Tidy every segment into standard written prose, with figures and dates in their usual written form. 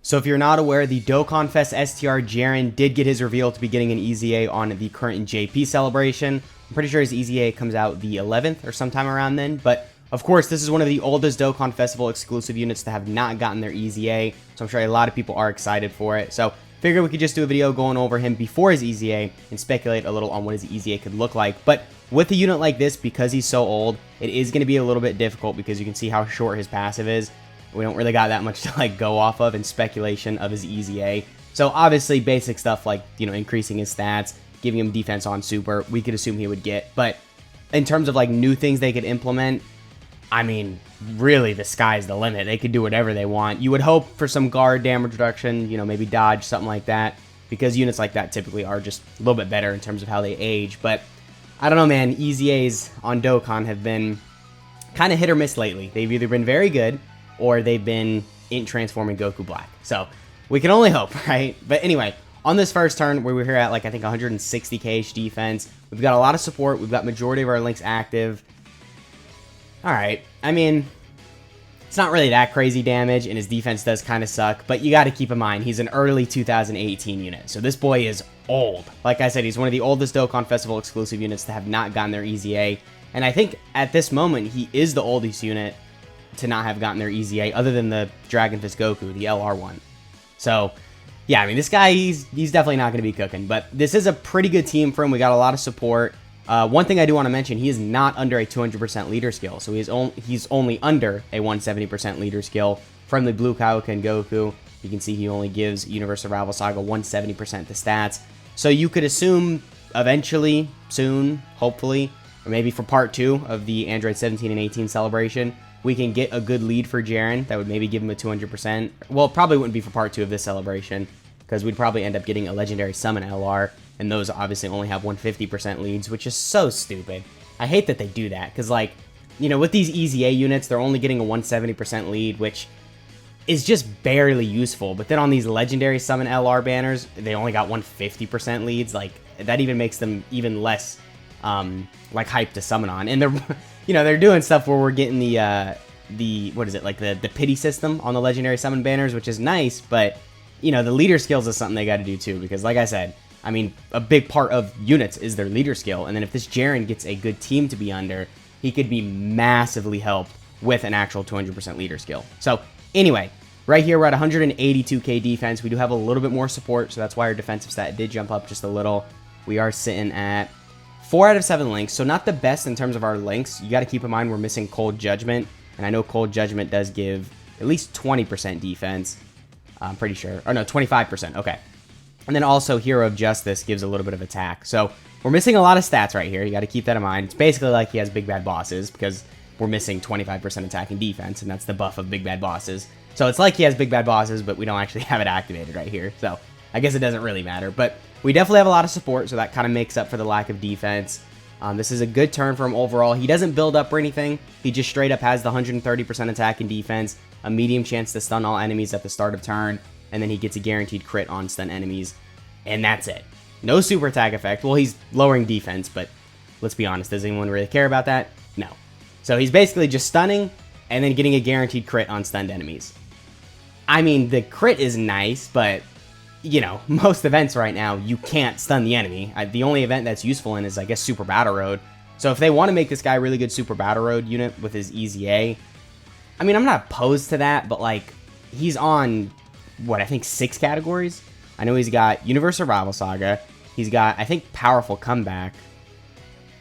So if you're not aware, the Dokkan Fest STR Jiren did get his reveal to be getting an EZA on the current JP celebration. I'm pretty sure his EZA comes out the 11th or sometime around then, but of course, this is one of the oldest Dokkan Festival exclusive units to have not gotten their EZA, so I'm sure a lot of people are excited for it. So figured we could just do a video going over him before his EZA and speculate a little on what his EZA could look like. But with a unit like this, because he's so old, it is going to be a little bit difficult because you can see how short his passive is. We don't really got that much to like go off of in speculation of his EZA. So obviously basic stuff like, you know, increasing his stats, giving him defense on super, we could assume he would get. But in terms of like new things they could implement, I mean, really the sky's the limit. They could do whatever they want. You would hope for some guard damage reduction, you know, maybe dodge, something like that, because units like that typically are just a little bit better in terms of how they age. But I don't know, man, EZAs on Dokkan have been kind of hit or miss lately. They've either been very good or they've been in transforming Goku Black. So we can only hope, right? But anyway, on this first turn, where we're here at like, I think 160k defense, we've got a lot of support. We've got majority of our links active. All right, I mean, it's not really that crazy damage, and his defense does kind of suck, but you got to keep in mind, he's an early 2018 unit, so this boy is old. Like I said, he's one of the oldest Dokkan Festival exclusive units to have not gotten their EZA, and I think at this moment, he is the oldest unit to not have gotten their EZA, other than the Dragon Fist Goku, the LR one. So, yeah, I mean, this guy, he's definitely not going to be cooking, but this is a pretty good team for him. We got a lot of support. One thing I do want to mention, he is not under a 200% leader skill, so he's only under a 170% leader skill from the Blue Kaioken Goku. You can see he only gives Universal Rival Saga 170% the stats. So you could assume eventually, soon, hopefully, or maybe for part 2 of the Android 17 and 18 celebration, we can get a good lead for Jiren that would maybe give him a 200%. Well, it probably wouldn't be for part 2 of this celebration, because we'd probably end up getting a Legendary Summon LR, and those obviously only have 150% leads, which is so stupid. I hate that they do that, because, like, you know, with these EZA units, they're only getting a 170% lead, which is just barely useful. But then on these Legendary Summon LR banners, they only got 150% leads. Like, that even makes them even less, like, hyped to summon on. And they're, you know, they're doing stuff where we're getting the what is it, like, the pity system on the Legendary Summon banners, which is nice, but, you know, the leader skills is something they got to do, too, because, like I said, I mean, a big part of units is their leader skill, and then if this Jiren gets a good team to be under, he could be massively helped with an actual 200% leader skill. So, anyway, right here we're at 182k defense. We do have a little bit more support, so that's why our defensive stat did jump up just a little. We are sitting at 4 out of 7 links, so not the best in terms of our links. You got to keep in mind we're missing Cold Judgment, and I know Cold Judgment does give at least 20% defense. I'm pretty sure. Or no, 25%. Okay. And then also Hero of Justice gives a little bit of attack. So we're missing a lot of stats right here. You got to keep that in mind. It's basically like he has Big Bad Bosses because we're missing 25% attack and defense, and that's the buff of Big Bad Bosses. So it's like he has Big Bad Bosses, but we don't actually have it activated right here. So I guess it doesn't really matter. But we definitely have a lot of support, so that kind of makes up for the lack of defense. This is a good turn for him overall. He doesn't build up or anything. He just straight up has the 130% attack and defense, a medium chance to stun all enemies at the start of turn, and then he gets a guaranteed crit on stun enemies. And that's it. No super attack effect. Well, he's lowering defense, but let's be honest, does anyone really care about that? No. So he's basically just stunning and then getting a guaranteed crit on stunned enemies. I mean, the crit is nice, but, you know, most events right now, you can't stun the enemy. The only event that's useful in is, I guess, Super Battle Road. So if they want to make this guy a really good Super Battle Road unit with his EZA, I mean, I'm not opposed to that, but, like, he's on, what, I think 6 categories? I know he's got Universal Rival Saga. He's got, I think, Powerful Comeback.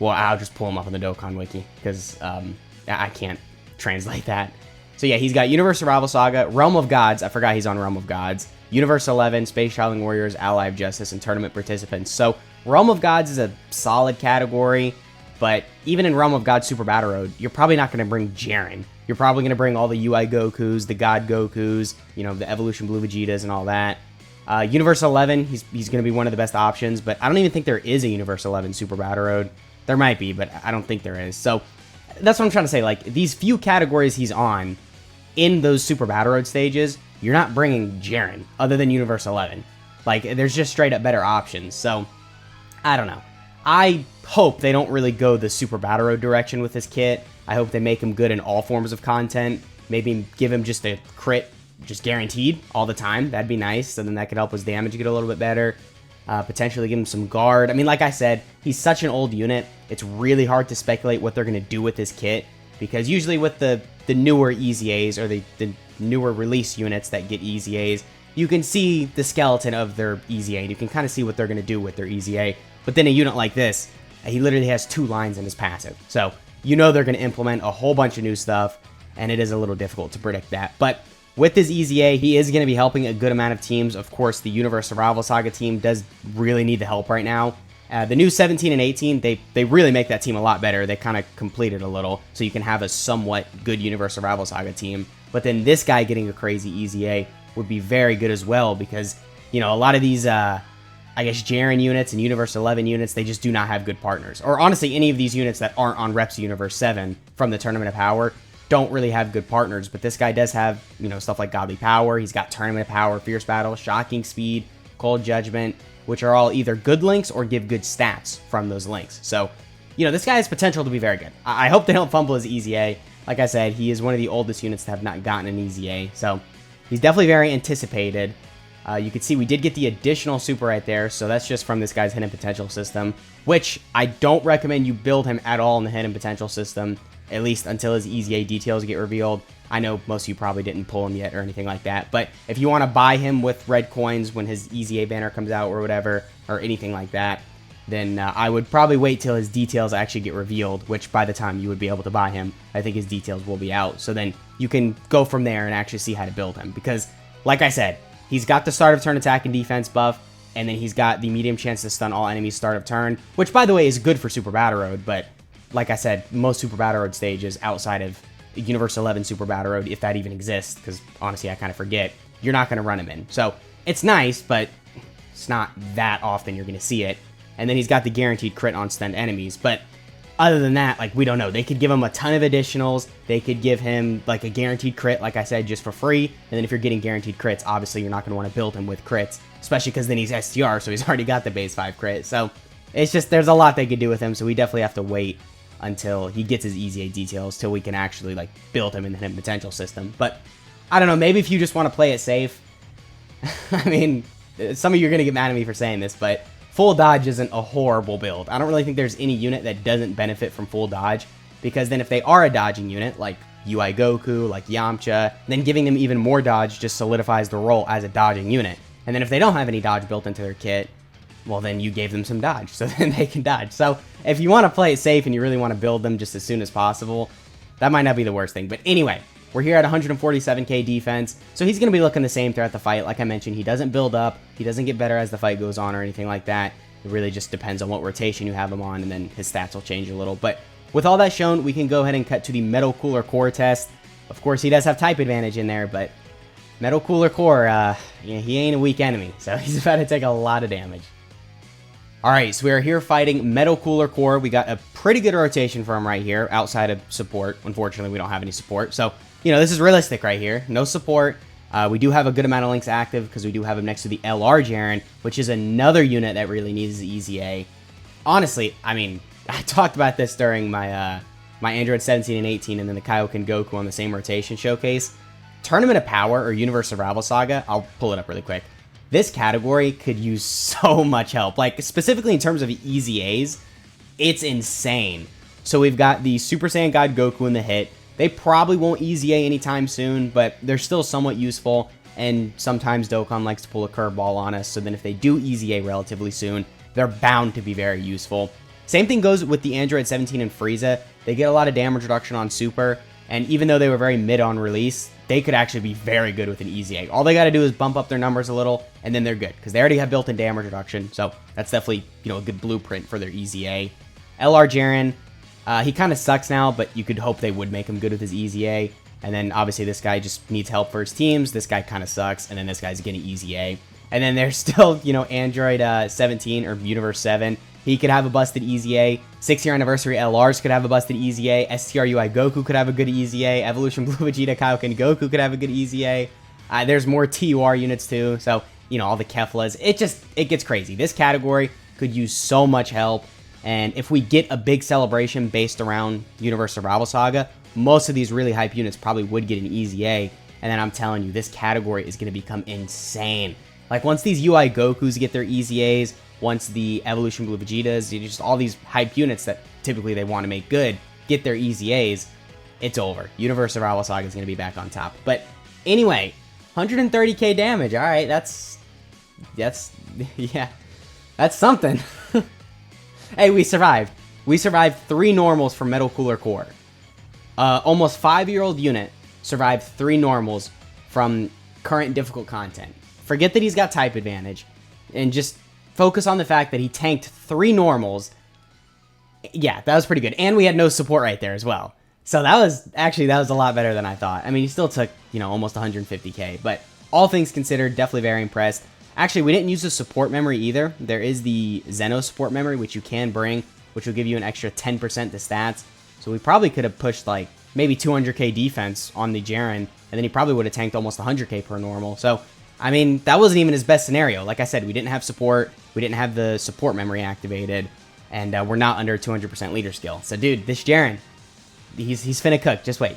Well, I'll just pull him up on the Dokkan Wiki because I can't translate that. So yeah, he's got Universal Rival Saga, Realm of Gods. I forgot he's on Realm of Gods. Universe 11, Space Traveling Warriors, Ally of Justice, and Tournament Participants. So Realm of Gods is a solid category, but even in Realm of Gods Super Battle Road, you're probably not going to bring Jiren. You're probably going to bring all the UI Gokus, the God Gokus, you know, the Evolution Blue Vegetas and all that. Universe 11, he's going to be one of the best options, but I don't even think there is a Universe 11 Super Battle Road. There might be, but I don't think there is. So that's what I'm trying to say. Like, these few categories he's on in those Super Battle Road stages, you're not bringing Jiren other than Universe 11. Like, there's just straight up better options. So, I don't know. I hope they don't really go the Super Battle Road direction with this kit. I hope they make him good in all forms of content. Maybe give him just a crit just guaranteed all the time. That'd be nice. So then that could help his damage get a little bit better. Potentially give him some guard. I mean, like I said, he's such an old unit. It's really hard to speculate what they're going to do with his kit, because usually with the newer EZAs or the newer release units that get EZAs, you can see the skeleton of their EZA, and you can kind of see what they're going to do with their EZA. But then a unit like this, he literally has 2 lines in his passive. So you know they're going to implement a whole bunch of new stuff, and it is a little difficult to predict that. But with his EZA, he is going to be helping a good amount of teams. Of course, the Universe Survival Saga team does really need the help right now. The new 17 and 18, they really make that team a lot better. They kind of complete it a little, so you can have a somewhat good Universe Survival Saga team. But then this guy getting a crazy EZA would be very good as well, because, you know, a lot of these, I guess, Jiren units and Universe 11 units, they just do not have good partners. Or honestly, any of these units that aren't on Reps Universe 7 from the Tournament of Power don't really have good partners. But this guy does have, you know, stuff like Godly Power. He's got Tournament of Power, Fierce Battle, Shocking Speed, Cold Judgment, which are all either good links or give good stats from those links. So, you know, this guy has potential to be very good. I hope they don't fumble his EZA. Like I said, he is one of the oldest units to have not gotten an EZA. So he's definitely very anticipated. You can see we did get the additional super right there, so that's just from this guy's hidden potential system, which I don't recommend you build him at all in the hidden potential system, at least until his EZA details get revealed. I know most of you probably didn't pull him yet or anything like that, but if you want to buy him with red coins when his EZA banner comes out or whatever, or anything like that, then I would probably wait till his details actually get revealed, which by the time you would be able to buy him, I think his details will be out. So then you can go from there and actually see how to build him, because like I said, he's got the start of turn attack and defense buff, and then he's got the medium chance to stun all enemies start of turn, which by the way is good for Super Battle Road, but like I said, most Super Battle Road stages outside of Universe 11 Super Battle Road, if that even exists, because honestly I kind of forget, you're not going to run him in. So it's nice, but it's not that often you're going to see it. And then he's got the guaranteed crit on stunned enemies, but other than that, like, we don't know. They could give him a ton of additionals. They could give him, like, a guaranteed crit, like I said, just for free. And then if you're getting guaranteed crits, obviously you're not going to want to build him with crits, especially because then he's STR, so he's already got the base 5 crit. So it's just, there's a lot they could do with him, so we definitely have to wait until he gets his EZA details, till we can actually, like, build him in the hidden potential system. But I don't know, maybe if you just want to play it safe, I mean, some of you are going to get mad at me for saying this, but full dodge isn't a horrible build. I don't really think there's any unit that doesn't benefit from full dodge, because then if they are a dodging unit, like UI Goku, like Yamcha, then giving them even more dodge just solidifies the role as a dodging unit. And then if they don't have any dodge built into their kit, well, then you gave them some dodge, so then they can dodge. So if you want to play it safe and you really want to build them just as soon as possible, that might not be the worst thing. But anyway, we're here at 147k defense, so he's going to be looking the same throughout the fight. Like I mentioned, he doesn't build up, he doesn't get better as the fight goes on or anything like that. It really just depends on what rotation you have him on, and then his stats will change a little. But with all that shown, we can go ahead and cut to the Metal Cooler Core test. Of course, he does have type advantage in there, but Metal Cooler Core, yeah, he ain't a weak enemy, so he's about to take a lot of damage. Alright, so we are here fighting Metal Cooler Core. We got a pretty good rotation for him right here, outside of support. Unfortunately, we don't have any support, so you know, this is realistic right here. No support. We do have a good amount of links active because we do have him next to the LR Jiren, which is another unit that really needs the EZA. Honestly, I mean, I talked about this during my my Android 17 and 18 and then the Kaioken Goku on the same rotation showcase. Tournament of Power or Universe Survival Saga, I'll pull it up really quick. This category could use so much help. Like, specifically in terms of EZAs, it's insane. So we've got the Super Saiyan God Goku in the hit. They probably won't EZA anytime soon, but they're still somewhat useful, and sometimes Dokkan likes to pull a curveball on us, so then if they do EZA relatively soon, they're bound to be very useful. Same thing goes with the Android 17 and Frieza. They get a lot of damage reduction on Super, and even though they were very mid on release, they could actually be very good with an EZA. All they got to do is bump up their numbers a little, and then they're good, because they already have built-in damage reduction, so that's definitely, you know, a good blueprint for their EZA. LR Jiren, he kind of sucks now, but you could hope they would make him good with his EZA. And then obviously this guy just needs help for his teams. This guy kind of sucks, and then this guy's getting EZA. And then there's still, you know, Android 17 or Universe 7. He could have a busted EZA. 6-year anniversary LRs could have a busted EZA. STR UI Goku could have a good EZA. Evolution Blue Vegeta Kaioken Goku could have a good EZA. There's more TUR units too. So, you know, all the Keflas. It gets crazy. This category could use so much help. And if we get a big celebration based around Universe Survival Saga, most of these really hype units probably would get an EZA. and then I'm telling you, this category is going to become insane. Like, once these UI Gokus get their EZAs, once the Evolution Blue Vegetas, just all these hype units that typically they want to make good, get their EZAs, it's over. Universe Survival Saga is going to be back on top. But anyway, 130k damage. All right, that's yeah, that's something. Hey, we survived. We survived 3 normals from Metal Cooler Core. Almost 5-year-old unit survived 3 normals from current difficult content. Forget that he's got type advantage, and just focus on the fact that he tanked 3 normals. Yeah, that was pretty good. And we had no support right there as well. So that was a lot better than I thought. I mean, he still took, you know, almost 150k, but all things considered, definitely very impressed. Actually, we didn't use the support memory either. There is the Zeno support memory, which you can bring, which will give you an extra 10% to stats. So we probably could have pushed like maybe 200k defense on the Jiren, and then he probably would have tanked almost 100k per normal. So, I mean, that wasn't even his best scenario. Like I said, we didn't have support, we didn't have the support memory activated, and we're not under 200% leader skill. So, dude, this Jiren, he's finna cook. Just wait.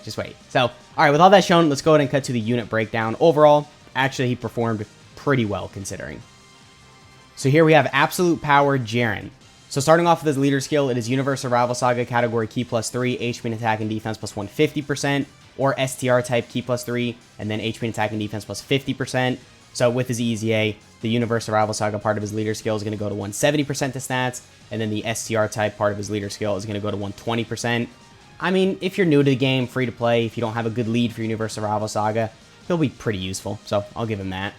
So, all right, with all that shown, let's go ahead and cut to the unit breakdown. Overall, actually, he performed pretty well considering. So here we have Absolute Power Jiren. So starting off with his leader skill, it is Universe Survival Saga category Key +3, HP and attack and defense plus 150%, or STR type Key +3, and then HP and attack and defense plus 50%. So with his EZA, the Universe Survival Saga part of his leader skill is going to go to 170% to stats, and then the STR type part of his leader skill is going to go to 120%. I mean, if you're new to the game, free to play, if you don't have a good lead for Universe Survival Saga, he'll be pretty useful, so I'll give him that.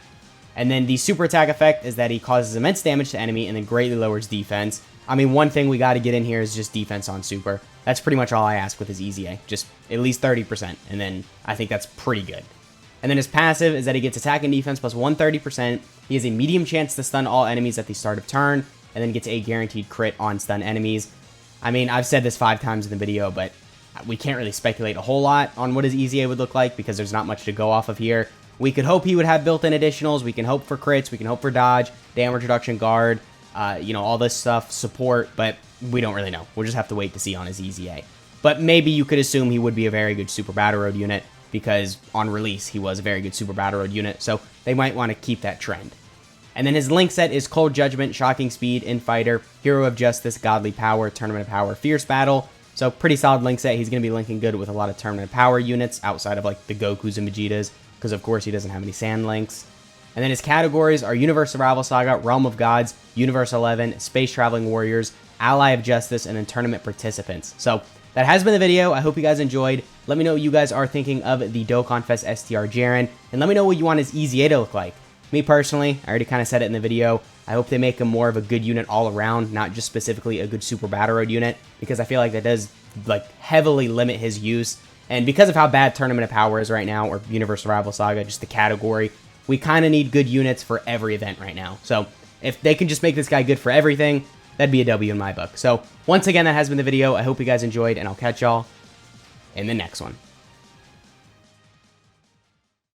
And then the super attack effect is that he causes immense damage to enemy and then greatly lowers defense. I mean, one thing we got to get in here is just defense on super. That's pretty much all I ask with his EZA, just at least 30%, and then I think that's pretty good. And then his passive is that he gets attack and defense plus 130%. He has a medium chance to stun all enemies at the start of turn, and then gets a guaranteed crit on stun enemies. I mean, I've said this 5 times in the video, but we can't really speculate a whole lot on what his EZA would look like because there's not much to go off of here. We could hope he would have built-in additionals. We can hope for crits. We can hope for dodge, damage reduction, guard, you know, all this stuff, support, but we don't really know. We'll just have to wait to see on his EZA. But maybe you could assume he would be a very good Super Battle Road unit because on release he was a very good Super Battle Road unit, so they might want to keep that trend. And then his link set is Cold Judgment, Shocking Speed, Infighter, Hero of Justice, Godly Power, Tournament of Power, Fierce Battle. So pretty solid link set. He's going to be linking good with a lot of Tournament of Power units outside of like the Gokus and Vegetas, because of course he doesn't have any sand links. And then his categories are Universe Survival Saga, Realm of Gods, Universe 11, Space Traveling Warriors, Ally of Justice, and then Tournament Participants. So that has been the video. I hope you guys enjoyed. Let me know what you guys are thinking of the Dokkan Fest STR Jiren, and let me know what you want his EZA to look like. Me personally, I already kind of said it in the video, I hope they make him more of a good unit all around, not just specifically a good Super Battle Road unit, because I feel like that does like heavily limit his use. And because of how bad Tournament of Power is right now, or Universe Survival Saga, just the category, we kind of need good units for every event right now. So if they can just make this guy good for everything, that'd be a W in my book. So once again, that has been the video. I hope you guys enjoyed, and I'll catch y'all in the next one.